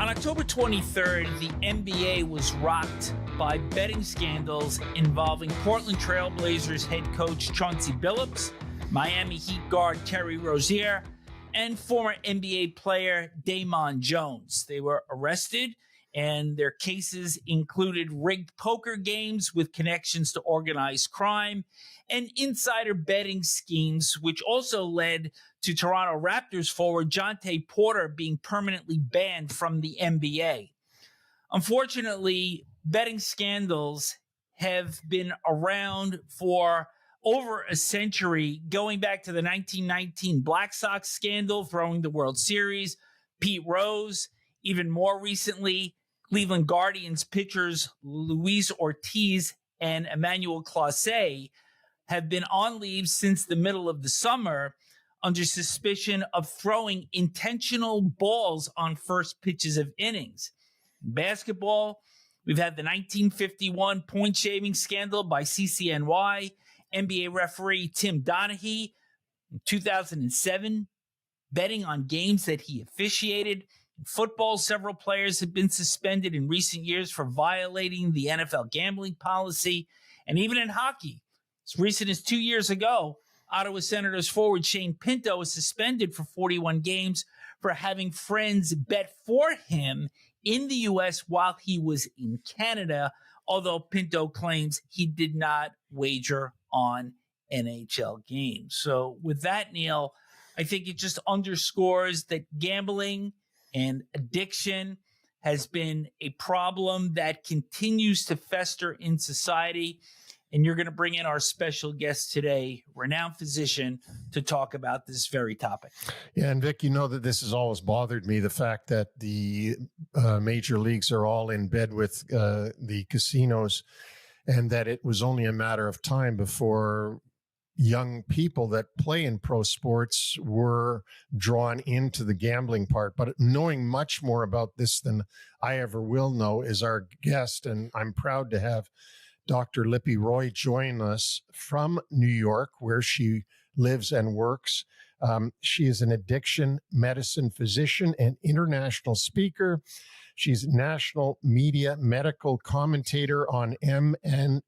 On October 23rd, the NBA was rocked by betting scandals involving Portland Trail Blazers head coach Chauncey Billups, Miami Heat guard Terry Rozier, and former NBA player Damon Jones. They were arrested, and their cases included rigged poker games with connections to organized crime and insider betting schemes, which also led to Toronto Raptors forward Jontay Porter being permanently banned from the NBA. Unfortunately, betting scandals have been around for over a century, going back to the 1919 Black Sox scandal throwing the World Series, Pete Rose, even more recently, Cleveland Guardians pitchers Luis Ortiz and Emmanuel Clase have been on leave since the middle of the summer under suspicion of throwing intentional balls on first pitches of innings. In basketball, we've had the 1951 point shaving scandal by CCNY, NBA referee Tim Donaghy in 2007, betting on games that he officiated. In football, several players have been suspended in recent years for violating the NFL gambling policy. And even in hockey, as recent as 2 years ago, Ottawa Senators forward Shane Pinto was suspended for 41 games for having friends bet for him in the U.S. while he was in Canada, although Pinto claims he did not wager on NHL games. So with that, Neil, I think it just underscores that gambling and addiction has been a problem that continues to fester in society. And you're going to bring in our special guest today, renowned physician, to talk about this very topic. Yeah, and Vic, you know that this has always bothered me, the fact that the major leagues are all in bed with the casinos, and that it was only a matter of time before young people that play in pro sports were drawn into the gambling part. But knowing much more about this than I ever will know is our guest, and I'm proud to have Dr. Lipi Roy join us from New York, where she lives and works. She is an addiction medicine physician and international speaker. She's national media medical commentator on MSNBC,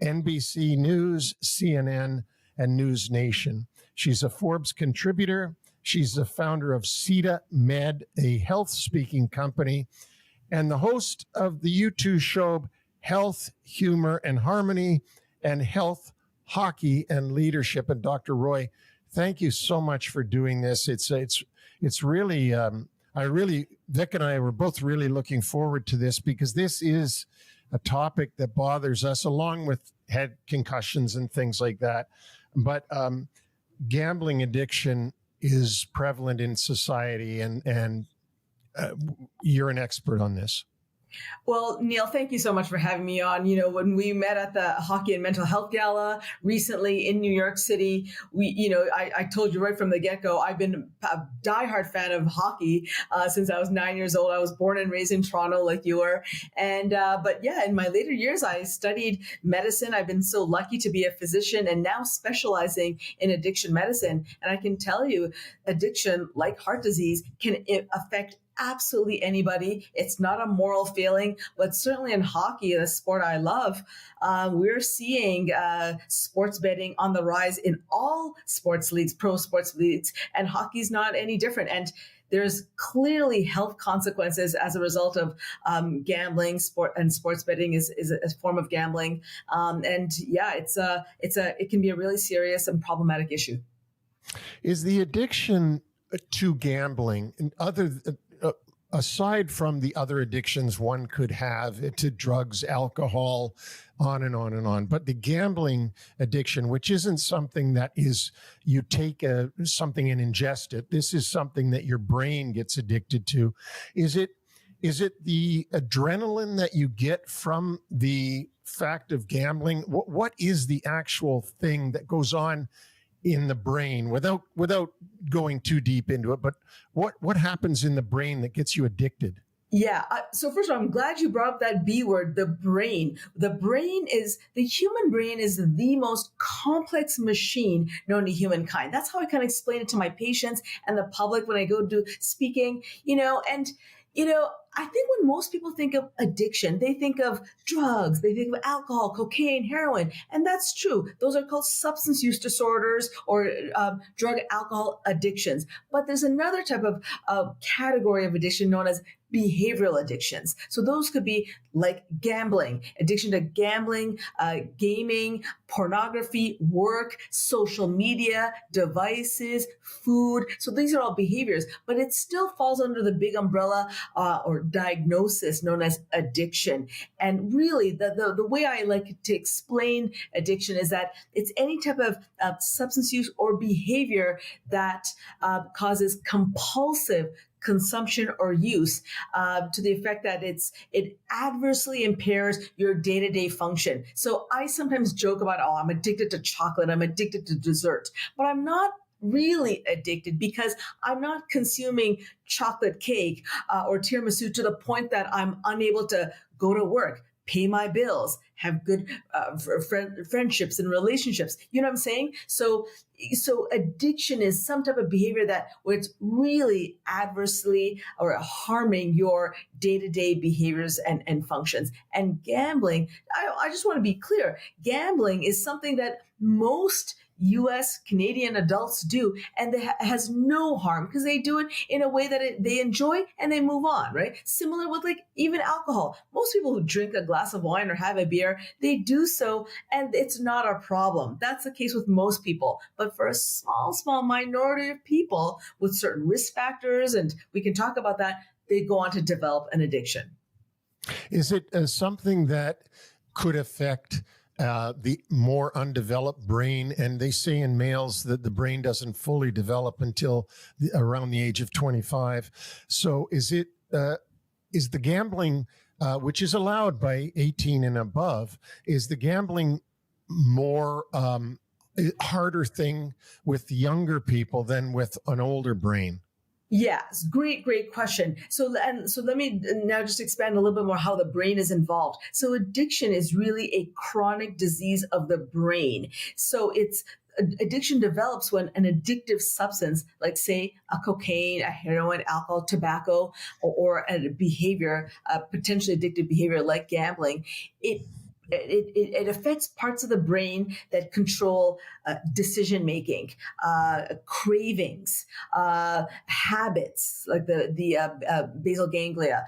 NBC News, CNN, and News Nation. She's a Forbes contributor. She's the founder of CETA Med, a health speaking company, and the host of the YouTube show Health, Humor, and Harmony, and Health, Hockey, and Leadership. And Dr. Roy, thank you so much for doing this. It's really, Vic and I were both really looking forward to this, because this is a topic that bothers us, along with head concussions and things like that. But gambling addiction is prevalent in society, and you're an expert on this. Well, Neil, thank you so much for having me on. You know, when we met at the Hockey and Mental Health Gala recently in New York City, I told you right from the get-go, I've been a diehard fan of hockey since I was 9 years old. I was born and raised in Toronto like you were. And, but yeah, in my later years, I studied medicine. I've been so lucky to be a physician and now specializing in addiction medicine. And I can tell you, addiction, like heart disease, can affect absolutely anybody. It's not a moral failing, but certainly in hockey, the sport I love, we're seeing sports betting on the rise in all sports leagues, pro sports leagues, and hockey's not any different. And there's clearly health consequences as a result of gambling. Sports betting is a form of gambling, and yeah, it can be a really serious and problematic issue. Is the addiction to gambling and aside from the other addictions one could have to drugs, alcohol, on and on and on, but the gambling addiction, which isn't something that is you take something and ingest it. This is something that your brain gets addicted to. Is it the adrenaline that you get from the fact of gambling? What is the actual thing that goes on in the brain, without going too deep into it, but what happens in the brain that gets you addicted? Yeah. So first of all, I'm glad you brought up that B word, the brain. The human brain is the most complex machine known to humankind. That's how I kind of explain it to my patients and the public when I go do speaking, I think when most people think of addiction, they think of drugs, they think of alcohol, cocaine, heroin, and that's true. Those are called substance use disorders or drug alcohol addictions. But there's another type of category of addiction known as behavioral addictions. So those could be like gambling, addiction to gambling, gaming, pornography, work, social media, devices, food. So these are all behaviors, but it still falls under the big umbrella or diagnosis known as addiction. And really, the way I like to explain addiction is that it's any type of substance use or behavior that causes compulsive consumption or use to the effect that it adversely impairs your day-to-day function. So I sometimes joke about, I'm addicted to chocolate, I'm addicted to dessert, but I'm not really addicted because I'm not consuming chocolate cake or tiramisu to the point that I'm unable to go to work, pay my bills, have good friendships and relationships. You know what I'm saying? So addiction is some type of behavior where it's really adversely or harming your day-to-day behaviors and functions. And gambling, I just want to be clear, gambling is something that most U.S. Canadian adults do, and it has no harm because they do it in a way that they enjoy and they move on, right? Similar with like even alcohol. Most people who drink a glass of wine or have a beer, they do so and it's not a problem. That's the case with most people. But for a small minority of people with certain risk factors, and we can talk about that, they go on to develop an addiction. Is it something that could affect the more undeveloped brain? And they say in males that the brain doesn't fully develop until around the age of 25. So is the gambling, which is allowed by 18 and above, is the gambling more harder thing with younger people than with an older brain? Yes, great question. So let me now just expand a little bit more how the brain is involved. So addiction is really a chronic disease of the brain. So addiction develops when an addictive substance, like say a cocaine, a heroin, alcohol, tobacco, or a behavior, a potentially addictive behavior like gambling, it affects parts of the brain that control decision making, cravings, habits like the basal ganglia,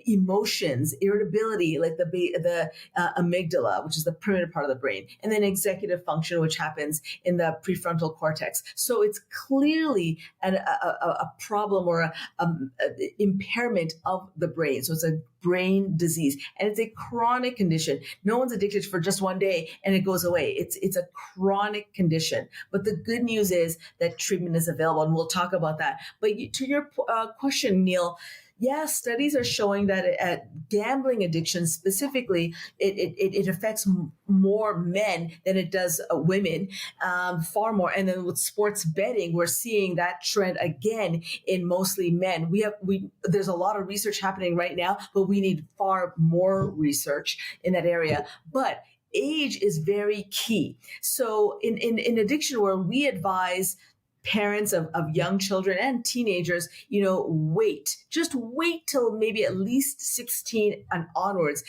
emotions, irritability like the amygdala, which is the primitive part of the brain, and then executive function, which happens in the prefrontal cortex. So it's clearly a problem or a impairment of the brain. So it's a brain disease, and it's a chronic condition. No one's addicted for just one day and it goes away. It's a chronic condition. But the good news is that treatment is available, and we'll talk about that. But to your question, Neil, yeah, studies are showing that gambling addiction specifically, it affects more men than it does women, far more. And then with sports betting, we're seeing that trend again in mostly men. There's a lot of research happening right now, but we need far more research in that area. But age is very key. So in addiction world, we advise parents of young children and teenagers, just wait till maybe at least 16 and onwards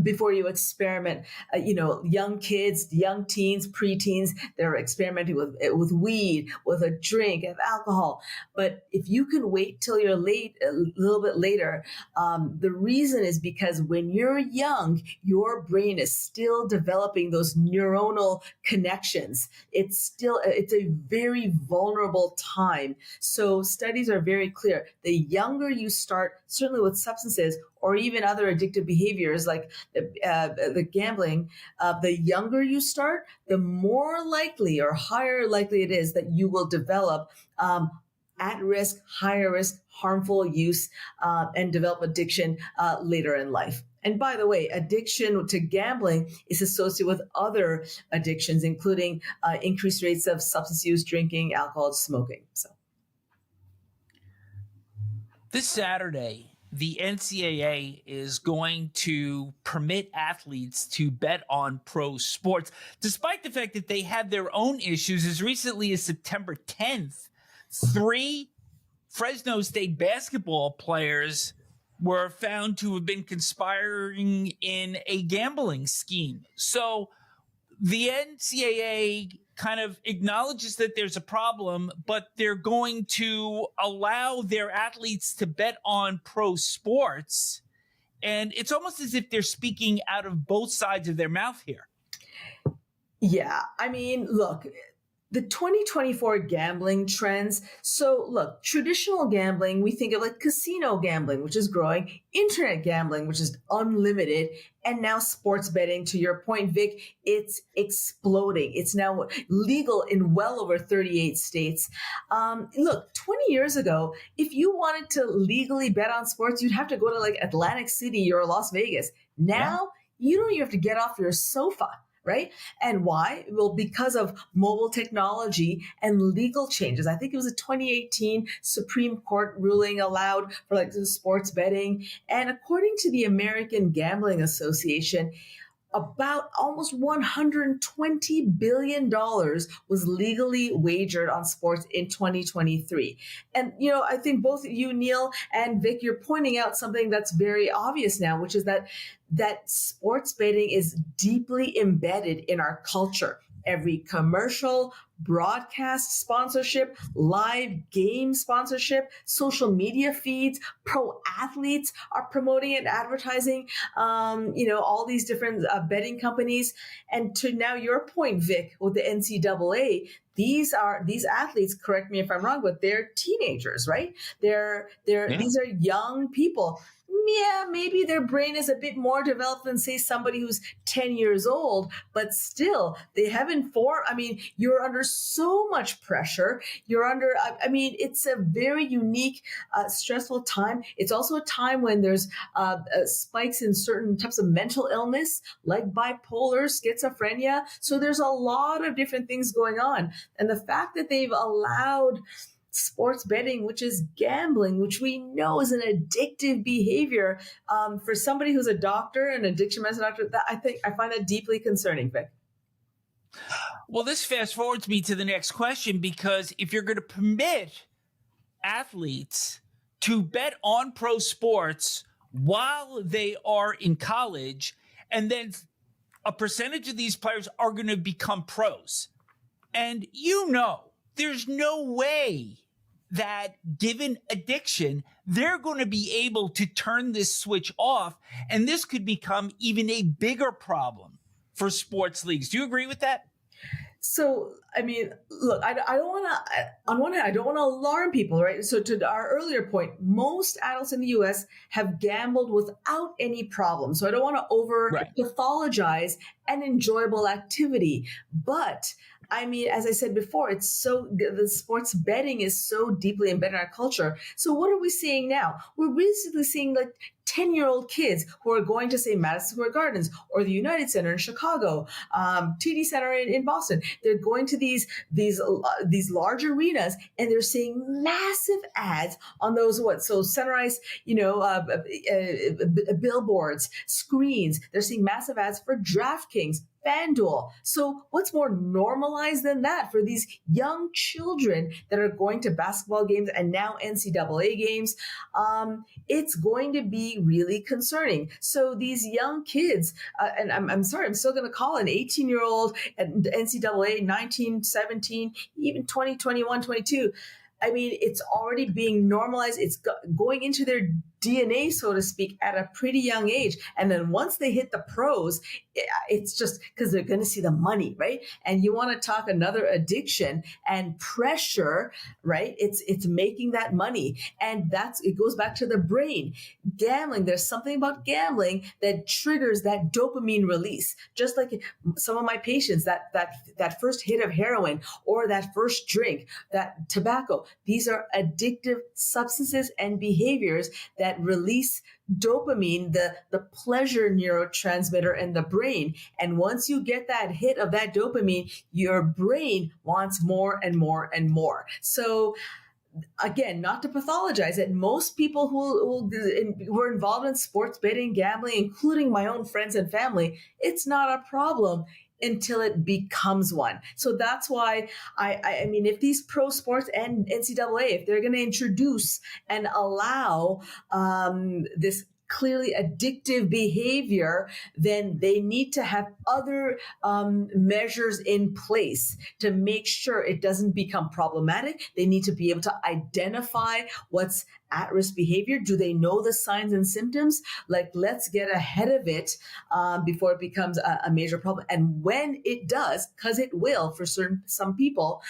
before you experiment. Young kids, young teens, preteens, they're experimenting with weed, with a drink, of alcohol. But if you can wait till you're late, a little bit later, the reason is because when you're young, your brain is still developing those neuronal connections. It's a very vulnerable time. So studies are very clear. The younger you start, certainly with substances, or even other addictive behaviors like the gambling, the younger you start, the more likely or higher likely it is that you will develop at risk, higher risk, harmful use and develop addiction later in life. And by the way, addiction to gambling is associated with other addictions, including increased rates of substance use, drinking, alcohol, smoking. So this Saturday, the NCAA is going to permit athletes to bet on pro sports, despite the fact that they have their own issues. As recently as September 10th, 3 Fresno State basketball players were found to have been conspiring in a gambling scheme. So the NCAA kind of acknowledges that there's a problem, but they're going to allow their athletes to bet on pro sports. And it's almost as if they're speaking out of both sides of their mouth here. Yeah. I mean, look, the 2024 gambling trends. So look, traditional gambling, we think of like casino gambling, which is growing, internet gambling, which is unlimited, and now sports betting. To your point, Vic, it's exploding. It's now legal in well over 38 states. Look, 20 years ago, if you wanted to legally bet on sports, you'd have to go to like Atlantic City or Las Vegas. Now, you don't even have to get off your sofa. Right? And why? Well, because of mobile technology and legal changes. I think it was a 2018 Supreme Court ruling allowed for like sports betting. And according to the American Gambling Association, about almost $120 billion was legally wagered on sports in 2023. And, I think both you, Neil, and Vic, you're pointing out something that's very obvious now, which is that sports betting is deeply embedded in our culture. Every commercial, broadcast sponsorship, live game sponsorship, social media feeds, pro athletes are promoting and advertising, all these different betting companies. And to now your point, Vic, with the NCAA, these athletes, correct me if I'm wrong, but they're teenagers, right? These are young people. Yeah, maybe their brain is a bit more developed than, say, somebody who's 10 years old, but still they haven't formed. I mean, you're under so much pressure. It's a very unique, stressful time. It's also a time when there's spikes in certain types of mental illness, like bipolar, schizophrenia. So there's a lot of different things going on. And the fact that they've allowed sports betting, which is gambling, which we know is an addictive behavior, for somebody who's a doctor, an addiction medicine doctor, I find that deeply concerning, Vic. Well, this fast forwards me to the next question, because if you're going to permit athletes to bet on pro sports while they are in college, and then a percentage of these players are going to become pros, and there's no way that given addiction, they're going to be able to turn this switch off. And this could become even a bigger problem for sports leagues. Do you agree with that? So, I mean, look, I don't want to, on one hand, I don't want to alarm people, right? So to our earlier point, most adults in the U.S. have gambled without any problem. So I don't want to pathologize an enjoyable activity. But I mean, as I said before, the sports betting is so deeply embedded in our culture. So what are we seeing now? We're basically seeing like 10-year-old kids who are going to, say, Madison Square Gardens or the United Center in Chicago, TD Center in Boston. They're going to these large arenas, and they're seeing massive ads on those centralized, billboards, screens. They're seeing massive ads for DraftKings, FanDuel. So what's more normalized than that for these young children that are going to basketball games and now NCAA games? It's going to be really concerning. So these young kids, and I'm sorry, I'm still going to call an 18-year-old at NCAA, 19, 17, even 20, 21, 22. I mean, it's already being normalized. It's going into their DNA, so to speak, at a pretty young age. And then once they hit the pros, it's just because they're going to see the money, right? And you want to talk another addiction and pressure, right? It's making that money. And it goes back to the brain. Gambling, there's something about gambling that triggers that dopamine release. Just like some of my patients, that first hit of heroin or that first drink, that tobacco, these are addictive substances and behaviors that release dopamine, the pleasure neurotransmitter in the brain. And once you get that hit of that dopamine, your brain wants more and more and more. So again, not to pathologize it, most people who are involved in sports betting, gambling, including my own friends and family, it's not a problem until it becomes one. So that's why I mean, if these pro sports and NCAA, if they're going to introduce and allow this clearly addictive behavior, then they need to have other measures in place to make sure it doesn't become problematic. They need to be able to identify what's at-risk behavior. Do they know the signs and symptoms? Like, let's get ahead of it before it becomes a major problem. And when it does, because it will for some people,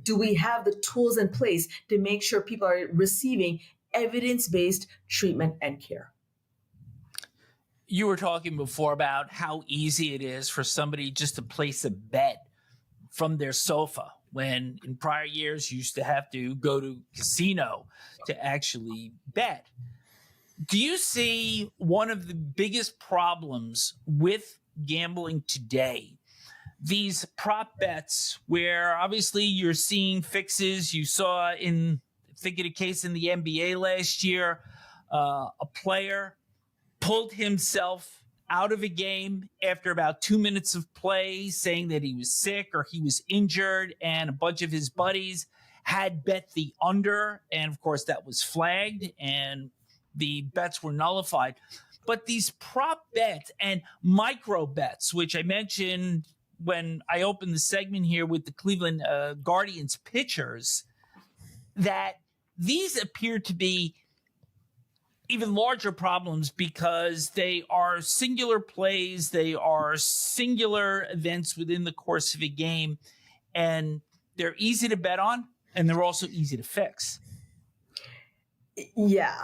do we have the tools in place to make sure people are receiving evidence-based treatment and care? You were talking before about how easy it is for somebody just to place a bet from their sofa, when in prior years you used to have to go to casino to actually bet. Do you see one of the biggest problems with gambling today, these prop bets, where obviously you're seeing fixes? You saw think of a case in the NBA last year, a player pulled himself out of a game after about 2 minutes of play, saying that he was sick or he was injured, and a bunch of his buddies had bet the under, and of course that was flagged and the bets were nullified. But these prop bets and micro bets, which I mentioned when I opened the segment here with the Cleveland Guardians pitchers, that these appear to be even larger problems because they are singular plays, they are singular events within the course of a game, and they're easy to bet on, and they're also easy to fix. Yeah,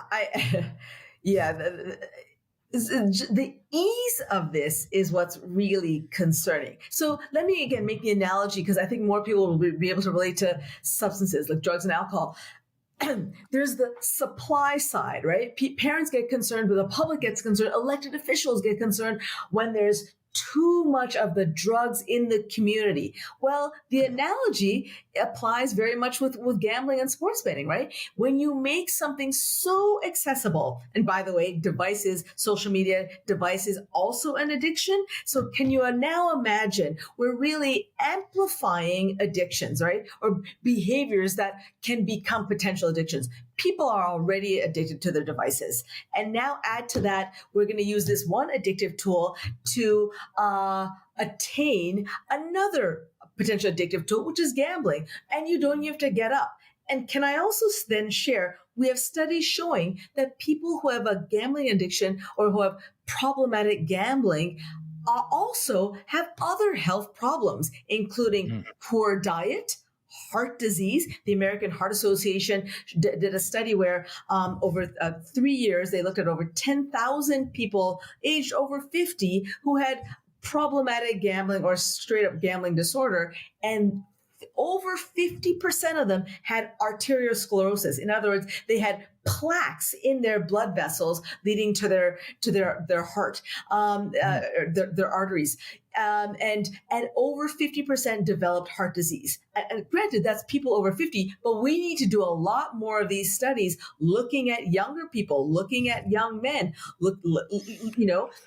the ease of this is what's really concerning. So let me again make the analogy, because I think more people will be able to relate to substances like drugs and alcohol. There's the supply side, right? Parents get concerned, but the public gets concerned. Elected officials get concerned when there's too much of the drugs in the community. Well, the analogy applies very much with gambling and sports betting, right? When you make something so accessible, and by the way, devices, social media devices, also an addiction. So can you now imagine we're really amplifying addictions, right? Or behaviors that can become potential addictions. People are already addicted to their devices. And now add to that, we're going to use this one addictive tool to attain another potential addictive tool, which is gambling. And you don't have to get up. And can I also then share, we have studies showing that people who have a gambling addiction or who have problematic gambling also have other health problems, including poor diet, heart disease. The American Heart Association did a study where over 3 years, they looked at over 10,000 people aged over 50 who had problematic gambling or straight up gambling disorder. And over 50% of them had arteriosclerosis. In other words, they had plaques in their blood vessels leading to their heart, their arteries. And over 50% developed heart disease. And granted, that's people over 50, but we need to do a lot more of these studies looking at younger people, looking at young men,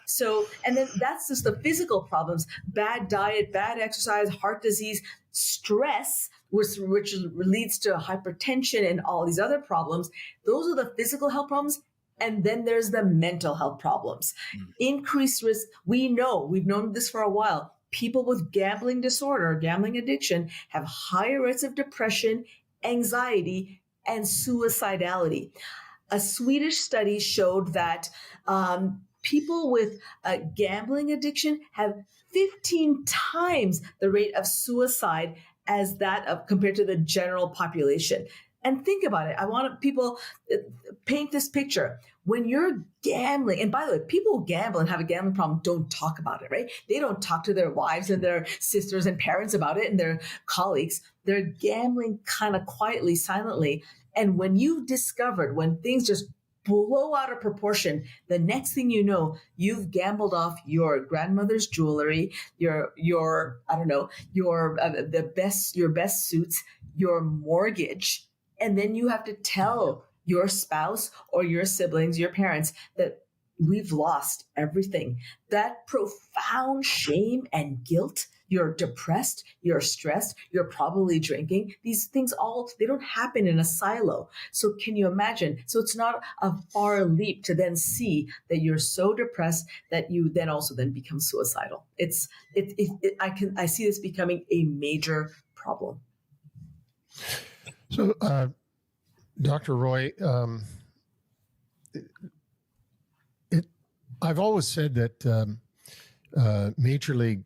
so, and then that's just the physical problems: bad diet, bad exercise, heart disease, stress, which leads to hypertension and all these other problems. Those are the physical health problems. And then there's the mental health problems. Increased risk. We've known this for a while. People with gambling disorder, gambling addiction, have higher rates of depression, anxiety, and suicidality. A Swedish study showed that people with a gambling addiction have 15 times the rate of suicide as that of compared to the general population. And think about it. I want people paint this picture. When you're gambling, and by the way, people who gamble and have a gambling problem don't talk about it, right? They don't talk to their wives and their sisters and parents about it and their colleagues. They're gambling kind of quietly, silently. And when you've discovered, when things just blow out of proportion, the next thing you know, you've gambled off your grandmother's jewelry, your best suits, your mortgage, And then you have to tell your spouse or your siblings, your parents, that we've lost everything. That profound shame and guilt. You're depressed, you're stressed, you're probably drinking. These things they don't happen in a silo. So can you imagine? So it's not a far leap to then see that you're so depressed that you then also then become suicidal. I see this becoming a major problem. So, Dr. Roy, I've always said that Major League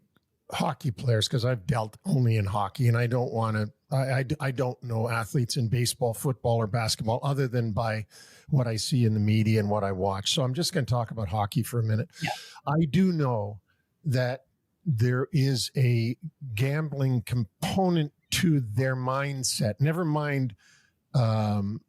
hockey players, because I've dealt only in hockey, and I don't want to. I don't know athletes in baseball, football, or basketball other than by what I see in the media and what I watch. So I'm just going to talk about hockey for a minute. Yeah. I do know that there is a gambling component to their mindset. Never mind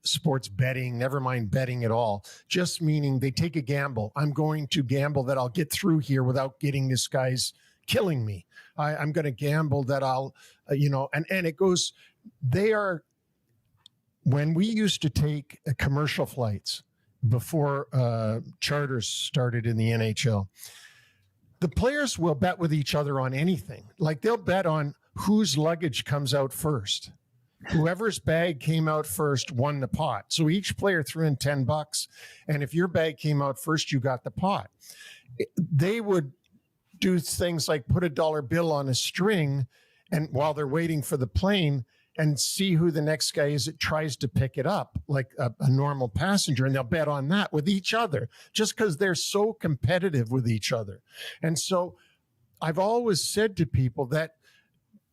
sports betting, never mind betting at all, just meaning they take a gamble. I'm going to gamble that I'll get through here without getting this guy's killing me. I'm going to gamble that I'll, and it goes, when we used to take commercial flights before charters started in the NHL, the players will bet with each other on anything. Like they'll bet on whose luggage comes out first. Whoever's bag came out first won the pot. So each player threw in $10. And if your bag came out first, you got the pot. They would do things like put a dollar bill on a string and while they're waiting for the plane and see who the next guy is that tries to pick it up, like a normal passenger. And they'll bet on that with each other just because they're so competitive with each other. And so I've always said to people that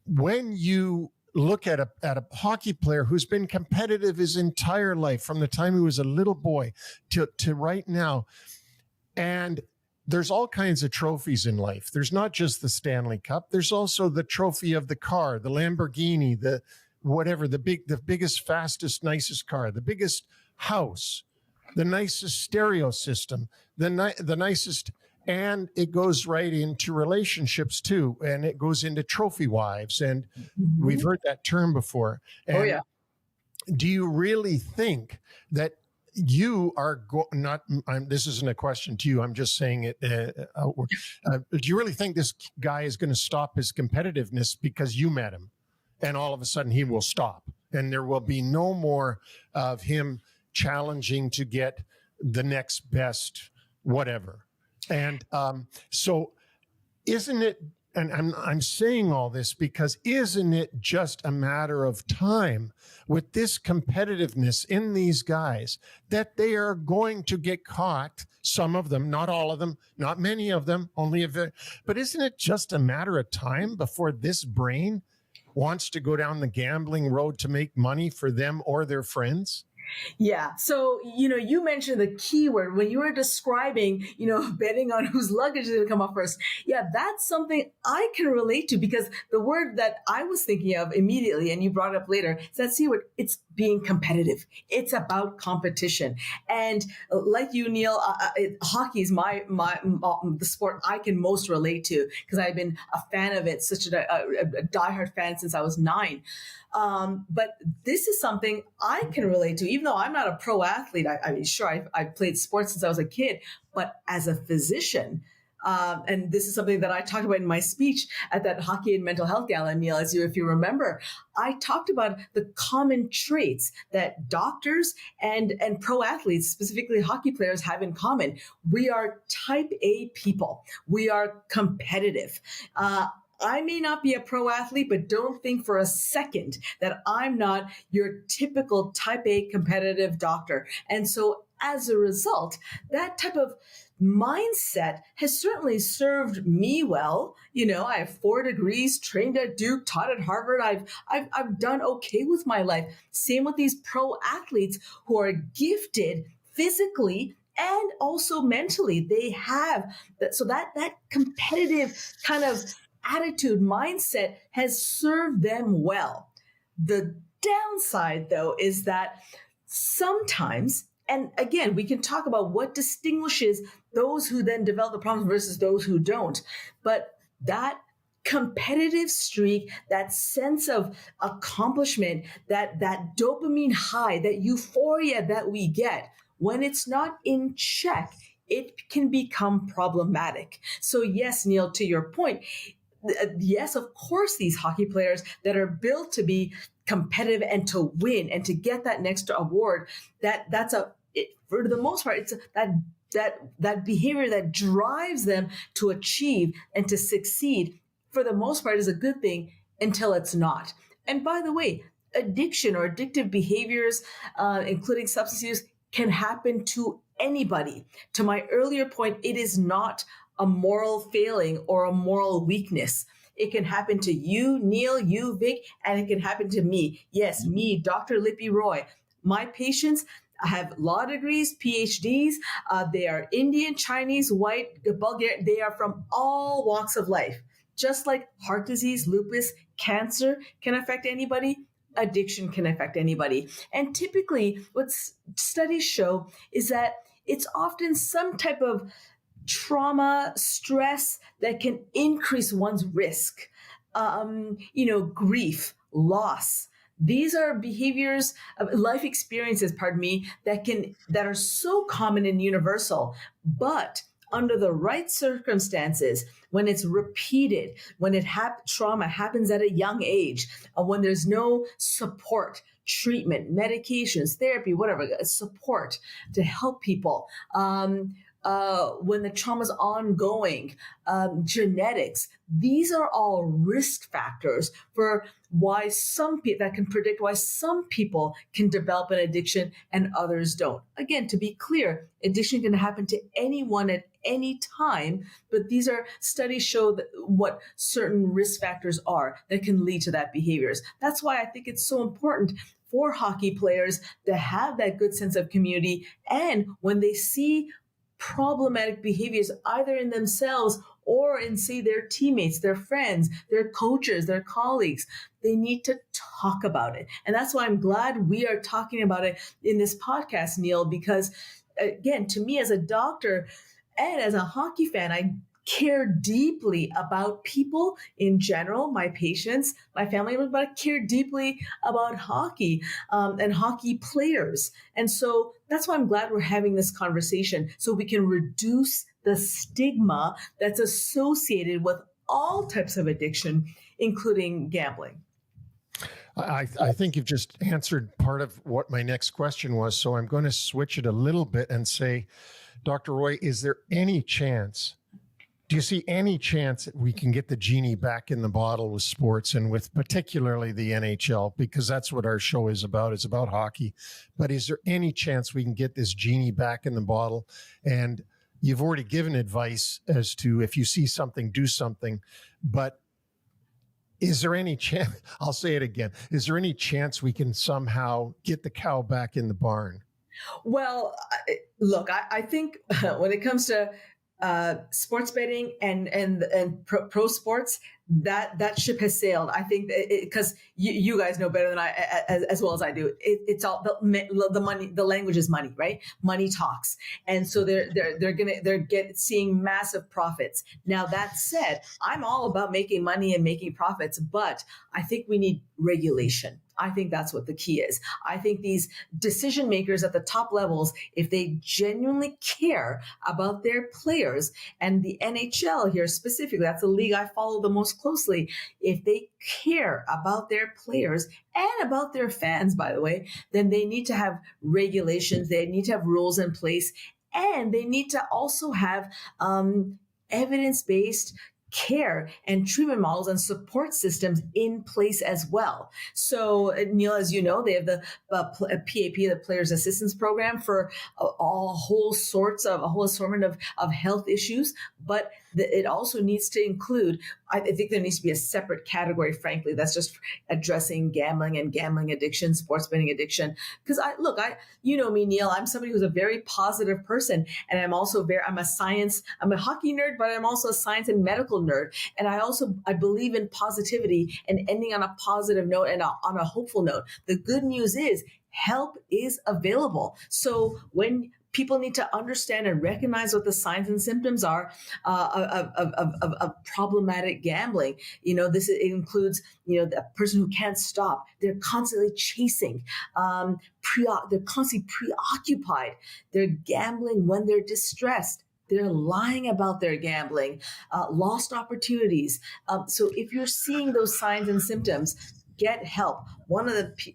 when you look at a hockey player who's been competitive his entire life, from the time he was a little boy to right now, and there's all kinds of trophies in life. There's not just the Stanley Cup. There's also the trophy of the car, the Lamborghini, the whatever, the biggest, fastest, nicest car, the biggest house, the nicest stereo system, the nicest. And it goes right into relationships too. And it goes into trophy wives. And we've heard that term before. And do you really think that you are this isn't a question to you, I'm just saying it outward. Do you really think this guy is going to stop his competitiveness because you met him and all of a sudden he will stop and there will be no more of him challenging to get the next best whatever? And so isn't it, and I'm saying all this because isn't it just a matter of time with this competitiveness in these guys that they are going to get caught, some of them, not all of them, not many of them, only but isn't it just a matter of time before this brain wants to go down the gambling road to make money for them or their friends? Yeah. So, you mentioned the keyword when you were describing, betting on whose luggage is going to come up first. Yeah, that's something I can relate to because the word that I was thinking of immediately, and you brought it up later, is that keyword. It's being competitive. It's about competition. And like you, Neil, hockey is the sport I can most relate to because I've been a fan of it, such a diehard fan since I was 9. But this is something I can relate to, even though I'm not a pro athlete. I mean, sure, I've played sports since I was a kid, but as a physician, and this is something that I talked about in my speech at that Hockey and Mental Health Gala, Neil, if you remember, I talked about the common traits that doctors and pro athletes, specifically hockey players, have in common. We are type A people. We are competitive. I may not be a pro athlete, but don't think for a second that I'm not your typical type A competitive doctor. And so as a result, that type of mindset has certainly served me well. I have 4 degrees, trained at Duke, taught at Harvard. I've done okay with my life. Same with these pro athletes who are gifted physically and also mentally. They have that. So that competitive kind of attitude, mindset has served them well. The downside, though, is that sometimes, and again, we can talk about what distinguishes those who then develop the problems versus those who don't, but that competitive streak, that sense of accomplishment, that dopamine high, that euphoria that we get, when it's not in check, it can become problematic. So yes, Neil, to your point, yes, of course, these hockey players that are built to be competitive and to win and to get that next award, for the most part, it's that behavior that drives them to achieve and to succeed, for the most part, is a good thing until it's not. And by the way, addiction or addictive behaviors, including substance use, can happen to anybody. To my earlier point, it is not a moral failing or a moral weakness. It can happen to you, Neil, you, Vic, and it can happen to me. Yes, me, Dr. Lipi Roy. My patients have law degrees, PhDs. They are Indian, Chinese, white, Bulgarian. They are from all walks of life. Just like heart disease, lupus, cancer can affect anybody, addiction can affect anybody. And typically what studies show is that it's often some type of trauma, stress that can increase one's risk. Grief, loss. These are behaviors, life experiences, that are so common and universal, but under the right circumstances, when it's repeated, when trauma happens at a young age, when there's no support, treatment, medications, therapy, whatever, support to help people, when the trauma is ongoing, genetics, these are all risk factors for why that can predict why some people can develop an addiction and others don't. Again, to be clear, addiction can happen to anyone at any time, but these are studies show what certain risk factors are that can lead to that behaviors. That's why I think it's so important for hockey players to have that good sense of community, and when they see problematic behaviors either in themselves or in, say, their teammates, their friends, their coaches, their colleagues, they need to talk about it. And that's why I'm glad we are talking about it in this podcast, Neil, because again, to me as a doctor and as a hockey fan, I care deeply about people in general, my patients, my family members, but I care deeply about hockey and hockey players. And so that's why I'm glad we're having this conversation, so we can reduce the stigma that's associated with all types of addiction, including gambling. I think you've just answered part of what my next question was. So I'm going to switch it a little bit and say, Dr. Roy, is there any chance, do you see any chance that we can get the genie back in the bottle with sports, and with particularly the NHL, because that's what our show is about. It's about hockey. But is there any chance we can get this genie back in the bottle? And you've already given advice as to if you see something, do something. But is there any chance, I'll say it again, is there any chance we can somehow get the cow back in the barn? Well, look, I think when it comes to sports betting and pro sports, that ship has sailed. I think because you guys know better than I, as well as I do. It's all the money. The language is money, right? Money talks, and so they're seeing massive profits. Now that said, I'm all about making money and making profits, but I think we need regulation. I think that's what the key is. I think these decision makers at the top levels, if they genuinely care about their players, and the NHL here specifically, that's the league I follow the most closely, if they care about their players and about their fans, by the way, then they need to have regulations, they need to have rules in place, and they need to also have evidence-based care and treatment models and support systems in place as well. So, Neil, as you know, they have the PAP, the Players Assistance Program, for a whole assortment of health issues, but it also needs to include, I think there needs to be a separate category, frankly, that's just addressing gambling and gambling addiction, sports betting addiction. Because you know me, Neil, I'm somebody who's a very positive person. And I'm also I'm a hockey nerd, but I'm also a science and medical nerd. And I believe in positivity and ending on a positive note and on a hopeful note. The good news is help is available. So when people need to understand and recognize what the signs and symptoms are of problematic gambling. This includes, the person who can't stop. They're constantly chasing. They're constantly preoccupied. They're gambling when they're distressed. They're lying about their gambling, lost opportunities. So if you're seeing those signs and symptoms, get help.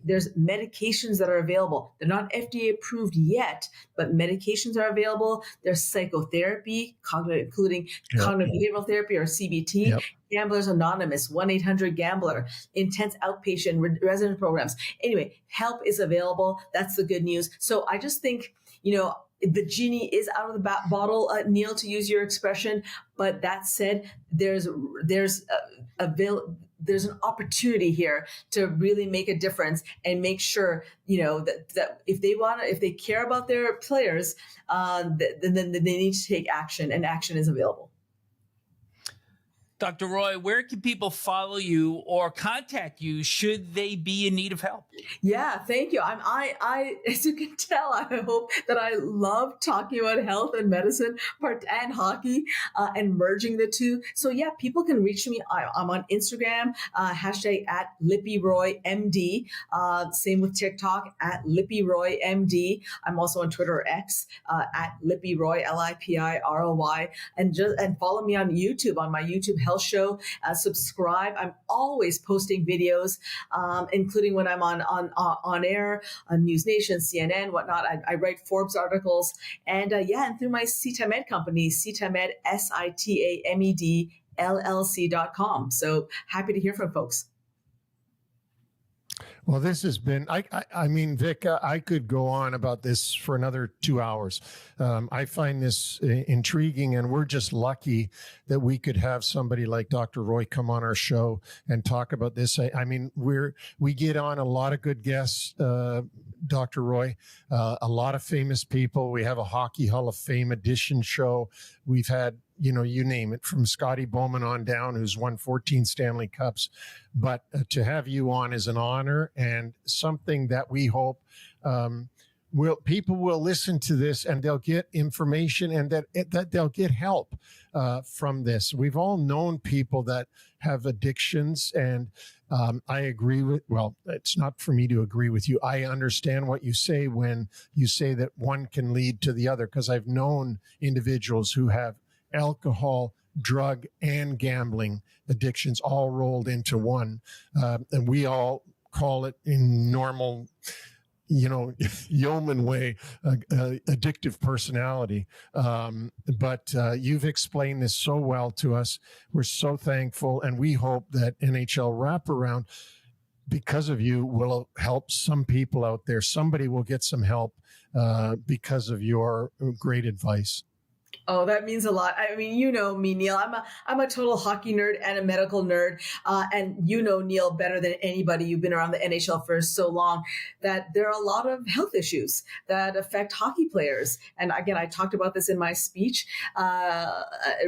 There's medications that are available. They're not FDA approved yet, but medications are available. There's psychotherapy, including cognitive behavioral therapy or CBT. Yep. Gamblers Anonymous, 1-800-GAMBLER, intense outpatient resident programs. Anyway, help is available. That's the good news. So I just think, the genie is out of the bottle, Neil, to use your expression. But that said, there's an opportunity here to really make a difference and make sure, that if they care about their players, then they need to take action, and action is available. Dr. Roy, where can people follow you or contact you should they be in need of help? Yeah, thank you. I as you can tell, I hope that I love talking about health and medicine and hockey and merging the two. So yeah, people can reach me. I'm on Instagram, hashtag at Lipi Roy MD. Same with TikTok at Lipi Roy MD. I'm also on Twitter or X at Lipi Roy, LIPIROY, and follow me on YouTube on my YouTube health show. Subscribe. I'm always posting videos, including when I'm on air on News Nation, CNN, whatnot. I write Forbes articles, and through my CITAMED company, CITAMED, SITAMED LLC.com. So happy to hear from folks. Well, this has been, I mean, Vic, I could go on about this for another 2 hours. I find this intriguing, and we're just lucky that we could have somebody like Dr. Roy come on our show and talk about this. I mean, we get on a lot of good guests, Dr. Roy, a lot of famous people. We have a Hockey Hall of Fame edition show. We've had, you name it, from Scotty Bowman on down, who's won 14 Stanley Cups. But to have you on is an honor, and something that we hope people will listen to this and they'll get information, and that they'll get help from this. We've all known people that have addictions, and I agree with, well, it's not for me to agree with you. I understand what you say when you say that one can lead to the other, because I've known individuals who have alcohol, drug, and gambling addictions all rolled into one. And we all call it, in normal, yeoman way, addictive personality. But you've explained this so well to us. We're so thankful. And we hope that NHL Wraparound, because of you, will help some people out there. Somebody will get some help because of your great advice. Oh, that means a lot. I mean, you know me, Neil. I'm a total hockey nerd and a medical nerd. And you know, Neil, better than anybody. You've been around the NHL for so long, that there are a lot of health issues that affect hockey players. And again, I talked about this in my speech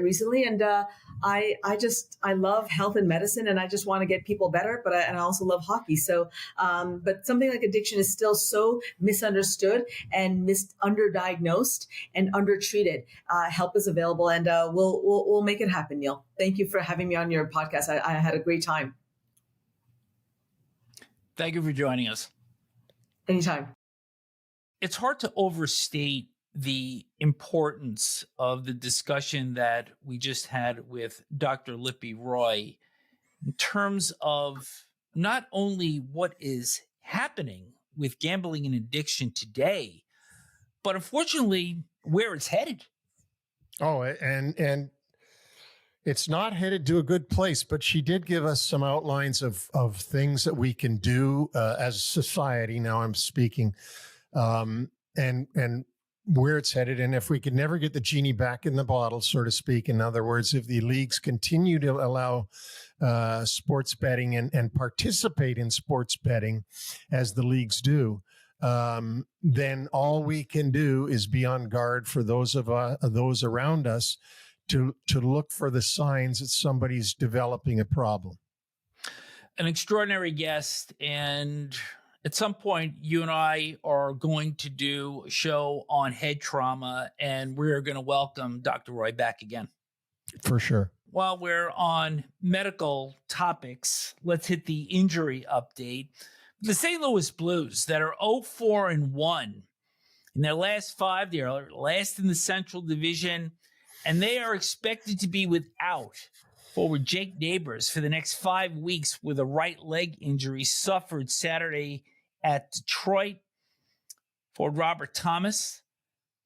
recently. And I love health and medicine, and I just want to get people better. And I also love hockey. So, but something like addiction is still so misunderstood and underdiagnosed and undertreated. Help is available, and we'll make it happen, Neil. Thank you for having me on your podcast. I had a great time. Thank you for joining us. Anytime. It's hard to overstate the importance of the discussion that we just had with Dr. Lipi Roy in terms of not only what is happening with gambling and addiction today, but unfortunately where it's headed. Oh, and it's not headed to a good place, but she did give us some outlines of things that we can do as a society. Now I'm speaking, and where it's headed. And if we could never get the genie back in the bottle, so to speak, in other words, if the leagues continue to allow sports betting and participate in sports betting as the leagues do, then all we can do is be on guard for those around us to look for the signs that somebody's developing a problem. An extraordinary guest, and At some point, you and I are going to do a show on head trauma, and we're going to welcome Dr. Roy back again. For sure. While we're on medical topics, let's hit the injury update. The St. Louis Blues that are 0-4-1 in their last 5, they are last in the Central Division, and they are expected to be without forward Jake Neighbors for the next 5 weeks with a right leg injury suffered Saturday at Detroit. Forward Robert Thomas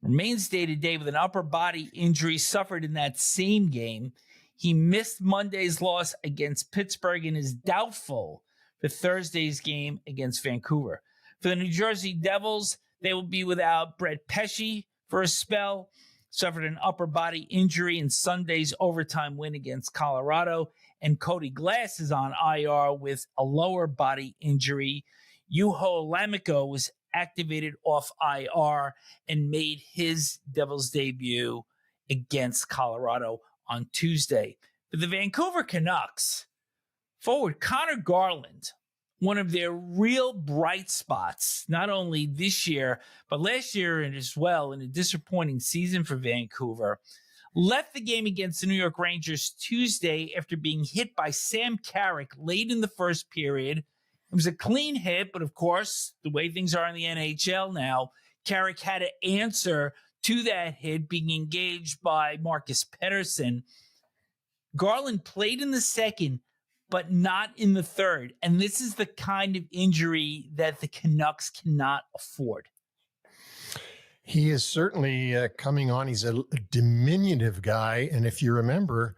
remains day-to-day with an upper body injury suffered in that same game. He missed Monday's loss against Pittsburgh and is doubtful for Thursday's game against Vancouver. For the New Jersey Devils, they will be without Brett Pesce for a spell. Suffered an upper body injury in Sunday's overtime win against Colorado. And Cody Glass is on IR with a lower body injury. Juho Lammikko was activated off IR and made his Devils debut against Colorado on Tuesday. For the Vancouver Canucks, forward Connor Garland, one of their real bright spots, not only this year, but last year and as well in a disappointing season for Vancouver, left the game against the New York Rangers Tuesday after being hit by Sam Carrick late in the first period. It was a clean hit, but of course, the way things are in the NHL now, Carrick had to answer to that hit, being engaged by Marcus Pettersson. Garland played in the second, but not in the third. And this is the kind of injury that the Canucks cannot afford. He is certainly coming on. He's a diminutive guy. And if you remember,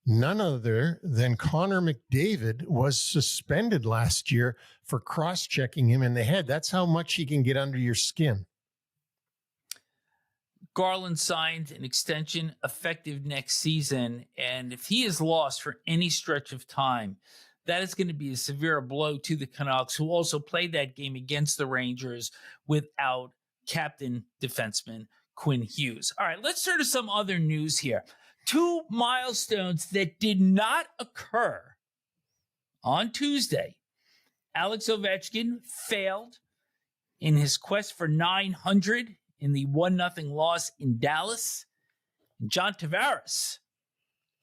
none other than Connor McDavid was suspended last year for cross-checking him in the head. That's how much he can get under your skin. Garland signed an extension effective next season, and if he is lost for any stretch of time, that is going to be a severe blow to the Canucks, who also played that game against the Rangers without captain defenseman Quinn Hughes. All right, let's turn to some other news here. 2 milestones that did not occur on Tuesday. Alex Ovechkin failed in his quest for 900 in the 1-0 loss in Dallas. And John Tavares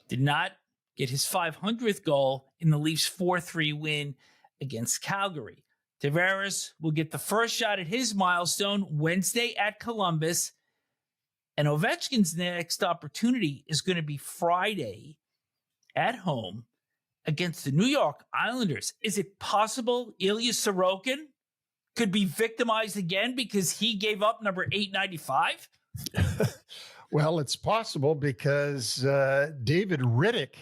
did not get his 500th goal in the Leafs' 4-3 win against Calgary. Tavares will get the first shot at his milestone Wednesday at Columbus. And Ovechkin's next opportunity is going to be Friday at home against the New York Islanders. Is it possible Ilya Sorokin could be victimized again because he gave up number 895? Well, it's possible because David Riddick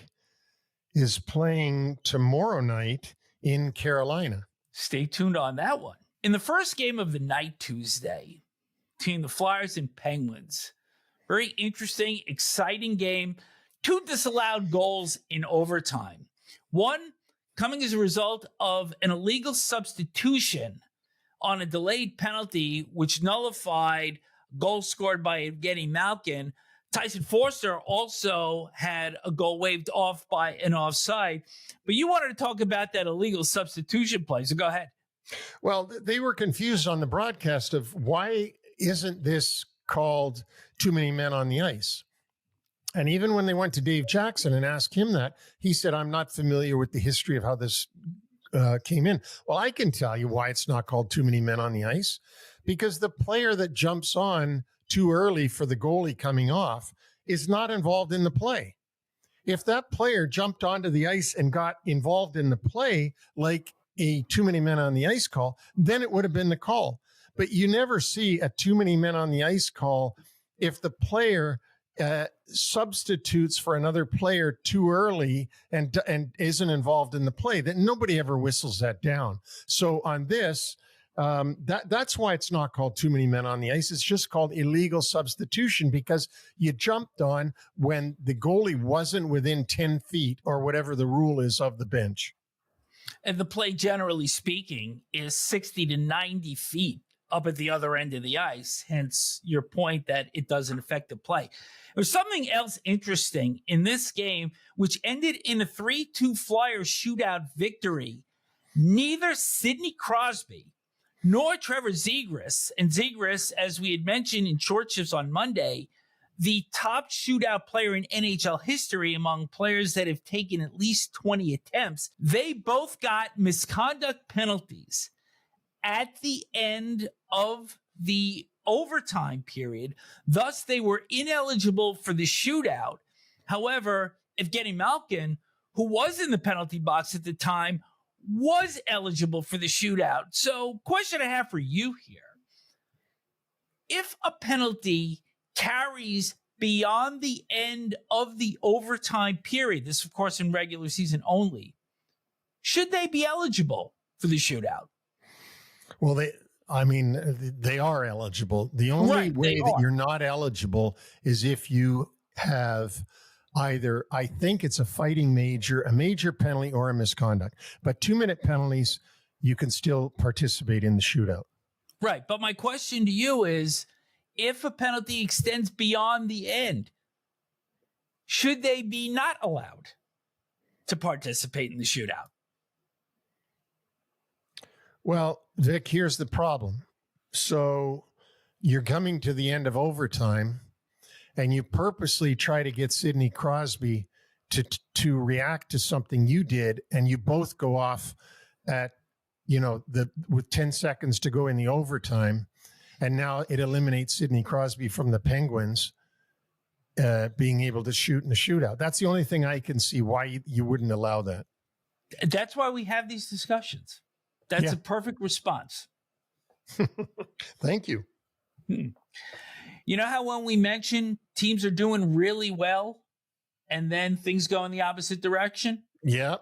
is playing tomorrow night in Carolina. Stay tuned on that one. In the first game of the night Tuesday, between the Flyers and Penguins, very interesting, exciting game. 2 disallowed goals in overtime. One coming as a result of an illegal substitution on a delayed penalty, which nullified goal scored by Evgeny Malkin. Tyson Foerster also had a goal waved off by an offside. But you wanted to talk about that illegal substitution play, so go ahead. Well, they were confused on the broadcast of why isn't this called too many men on the ice? And even when they went to Dave Jackson and asked him that, he said, I'm not familiar with the history of how this came in. Well, I can tell you why it's not called too many men on the ice, because the player that jumps on too early for the goalie coming off is not involved in the play. If that player jumped onto the ice and got involved in the play, like a too many men on the ice call, then it would have been the call. But you never see a too many men on the ice call if the player substitutes for another player too early and isn't involved in the play. That nobody ever whistles that down. So on this, that's why it's not called too many men on the ice. It's just called illegal substitution because you jumped on when the goalie wasn't within 10 feet or whatever the rule is of the bench. And the play, generally speaking, is 60 to 90 feet up at the other end of the ice, hence your point that it doesn't affect the play. There's something else interesting in this game, which ended in a 3-2 Flyers shootout victory. Neither Sidney Crosby nor Trevor Zegras, and Zegras, as we had mentioned in Short Shifts on Monday, the top shootout player in NHL history among players that have taken at least 20 attempts, they both got misconduct penalties at the end of the overtime period. Thus, they were ineligible for the shootout. However, Evgeny Malkin, who was in the penalty box at the time, was eligible for the shootout. So, question I have for you here. If a penalty carries beyond the end of the overtime period, this, of course, in regular season only, should they be eligible for the shootout? Well, they are eligible. The only way that you're not eligible is if you have either, I think it's a fighting major, a major penalty, or a misconduct. But 2-minute penalties, you can still participate in the shootout. Right. But my question to you is, if a penalty extends beyond the end, should they be not allowed to participate in the shootout? Well, Vic, here's the problem. So you're coming to the end of overtime, and you purposely try to get Sidney Crosby to react to something you did, and you both go off at, with 10 seconds to go in the overtime, and now it eliminates Sidney Crosby from the Penguins being able to shoot in the shootout. That's the only thing I can see why you wouldn't allow that. That's why we have these discussions. That's a perfect response. Thank you. You know how when we mention teams are doing really well and then things go in the opposite direction? Yeah.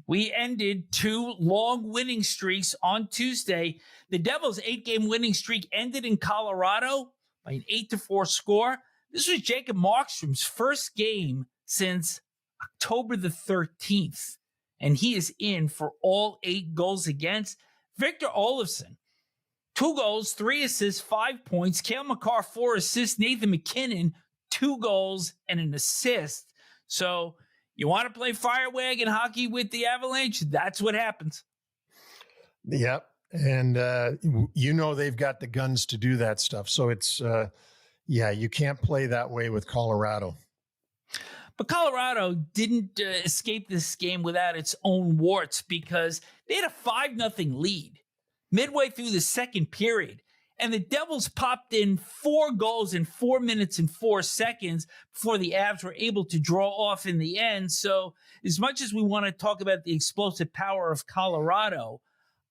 We ended 2 long winning streaks on Tuesday. The Devils' 8-game winning streak ended in Colorado by an 8-4 score. This was Jacob Markstrom's first game since October the 13th. And he is in for all 8 goals against. Victor Olofsson, 2 goals, 3 assists, 5 points. Cale Makar, 4 assists. Nathan McKinnon, 2 goals and an assist. So you want to play fire wagon hockey with the Avalanche? That's what happens. Yep. And, they've got the guns to do that stuff. So it's, you can't play that way with Colorado. But Colorado didn't escape this game without its own warts because they had a 5-0 lead midway through the second period. And the Devils popped in 4 goals in 4 minutes and 4 seconds before the Avs were able to draw off in the end. So as much as we want to talk about the explosive power of Colorado,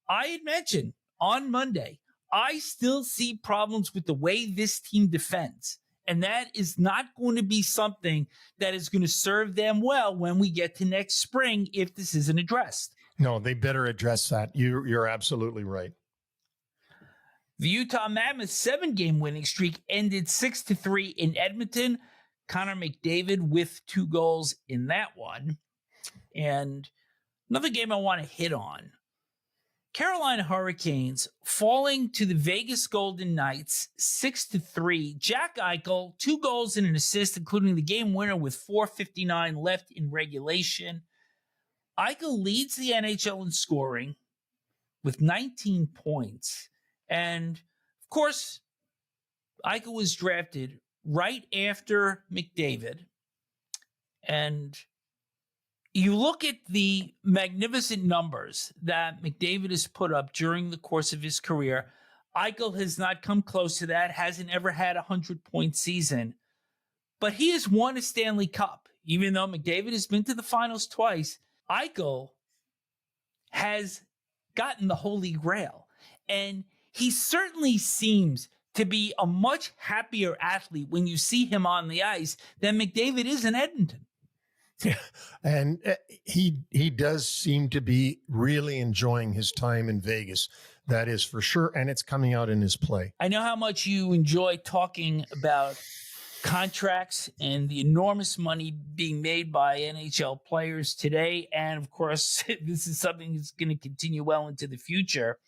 I had mentioned on Monday, I still see problems with the way this team defends. And that is not going to be something that is going to serve them well when we get to next spring if this isn't addressed. No, they better address that. You're absolutely right. The Utah Mammoths' 7-game winning streak ended 6-3 in Edmonton. Connor McDavid with 2 goals in that one. And another game I want to hit on. Carolina Hurricanes falling to the Vegas Golden Knights 6-3. Jack Eichel, 2 goals and an assist, including the game winner with 4:59 left in regulation. Eichel leads the NHL in scoring with 19 points. And, of course, Eichel was drafted right after McDavid. And you look at the magnificent numbers that McDavid has put up during the course of his career. Eichel has not come close to that, hasn't ever had a 100-point season. But he has won a Stanley Cup. Even though McDavid has been to the finals twice, Eichel has gotten the Holy Grail. And he certainly seems to be a much happier athlete when you see him on the ice than McDavid is in Edmonton. Yeah, and he does seem to be really enjoying his time in Vegas. That is for sure, and it's coming out in his play. I know how much you enjoy talking about contracts and the enormous money being made by NHL players today, and of course, this is something that's going to continue well into the future.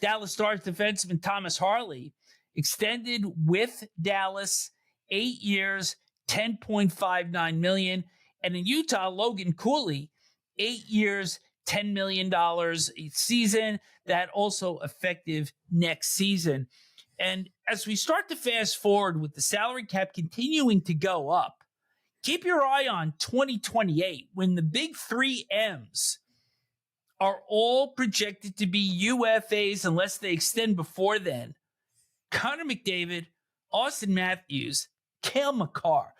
Dallas Stars defenseman Thomas Harley extended with Dallas 8 years, $10.59 million. And in Utah, Logan Cooley, 8 years, $10 million each season. That also effective next season. And as we start to fast forward with the salary cap continuing to go up, keep your eye on 2028 when the big 3 M's are all projected to be UFAs unless they extend before then. Connor McDavid, Austin Matthews, Cale Makar.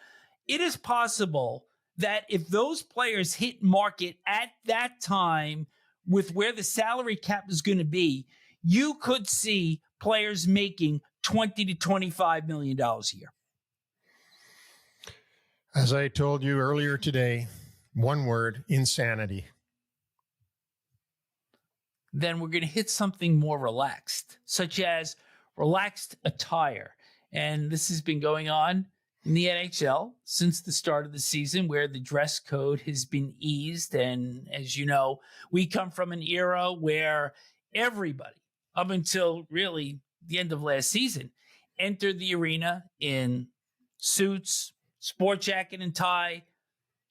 It is possible that if those players hit market at that time with where the salary cap is going to be, you could see players making $20 to $25 million a year. As I told you earlier today, one word, insanity. Then we're going to hit something more relaxed, such as relaxed attire. And this has been going on in the NHL since the start of the season, where the dress code has been eased. And as you know, we come from an era where everybody, up until really the end of last season, entered the arena in suits, sport jacket and tie,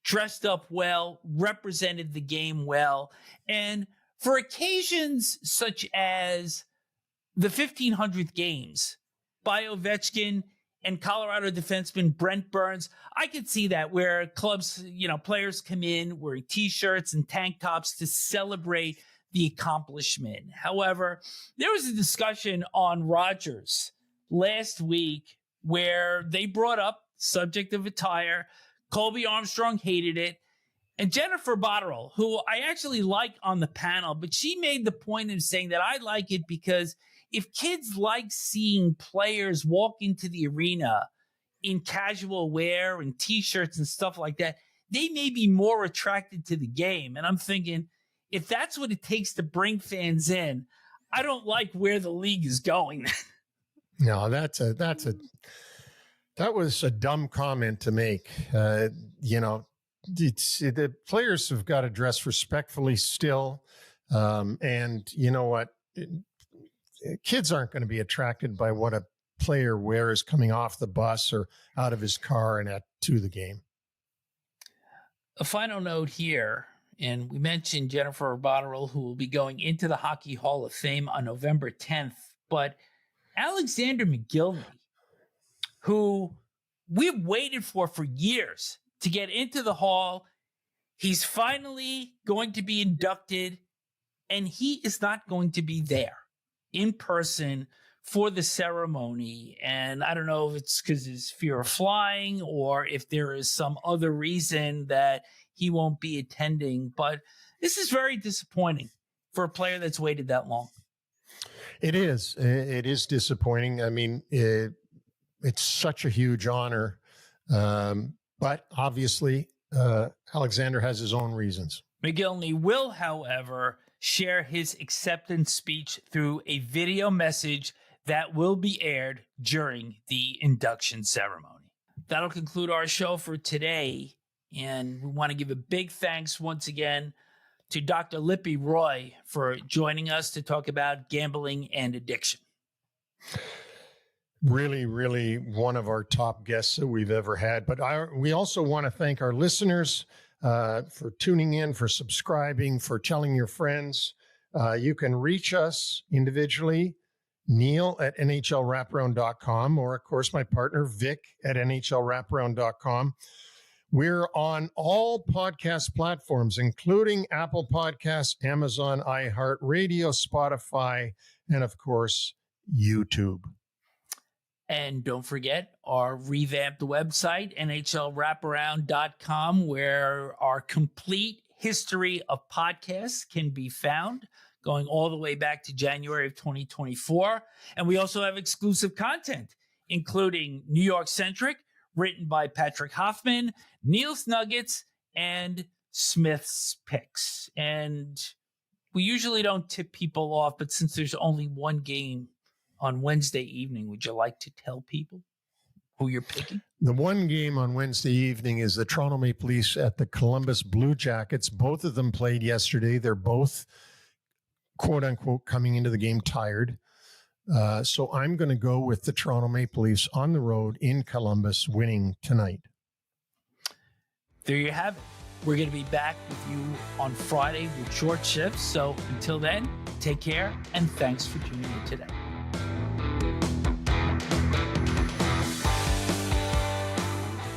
dressed up well, represented the game well. And for occasions such as the 1500th games by Ovechkin and Colorado defenseman Brent Burns, I could see that where clubs, players come in wearing T-shirts and tank tops to celebrate the accomplishment. However, there was a discussion on Rogers last week where they brought up subject of attire. Colby Armstrong hated it. And Jennifer Botterill, who I actually like on the panel, but she made the point of saying that I like it because if kids like seeing players walk into the arena in casual wear and T-shirts and stuff like that, they may be more attracted to the game. And I'm thinking, if that's what it takes to bring fans in, I don't like where the league is going. No, that was a dumb comment to make. The players have got to dress respectfully still. And you know what? Kids aren't going to be attracted by what a player wears coming off the bus or out of his car and to the game. A final note here, and we mentioned Jennifer Botterill, who will be going into the Hockey Hall of Fame on November 10th, but Alexander McGillney, who we've waited for years to get into the hall, he's finally going to be inducted, and he is not going to be there in person for the ceremony. And I don't know if it's because his fear of flying or if there is some other reason that he won't be attending, but this is very disappointing for a player that's waited that long. It is. It is disappointing. I mean, it's such a huge honor. But obviously, Alexander has his own reasons. McGillney will, however, share his acceptance speech through a video message that will be aired during the induction ceremony. That'll conclude our show for today. And we want to give a big thanks once again to Dr. Lipi Roy for joining us to talk about gambling and addiction. Really, really one of our top guests that we've ever had. But we also want to thank our listeners for tuning in, for subscribing, for telling your friends. You can reach us individually, Neil at NHLWraparound.com, or, of course, my partner, Vic at NHLWraparound.com. We're on all podcast platforms, including Apple Podcasts, Amazon, iHeartRadio, Spotify, and, of course, YouTube. And don't forget our revamped website, NHLWraparound.com, where our complete history of podcasts can be found, going all the way back to January of 2024. And we also have exclusive content, including New York Centric, written by Patrick Hoffman, Neil's Nuggets, and Smith's Picks. And we usually don't tip people off, but since there's only one game on Wednesday evening, would you like to tell people who you're picking? The one game on Wednesday evening is the Toronto Maple Leafs at the Columbus Blue Jackets. Both of them played yesterday. They're both, quote unquote, coming into the game tired. So I'm going to go with the Toronto Maple Leafs on the road in Columbus, winning tonight. There you have it. We're going to be back with you on Friday with short shifts. So until then, take care and thanks for tuning in today.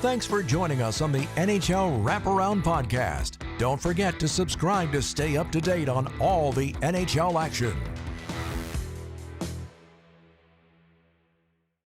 Thanks for joining us on the NHL Wraparound podcast. Don't forget to subscribe to stay up to date on all the NHL action.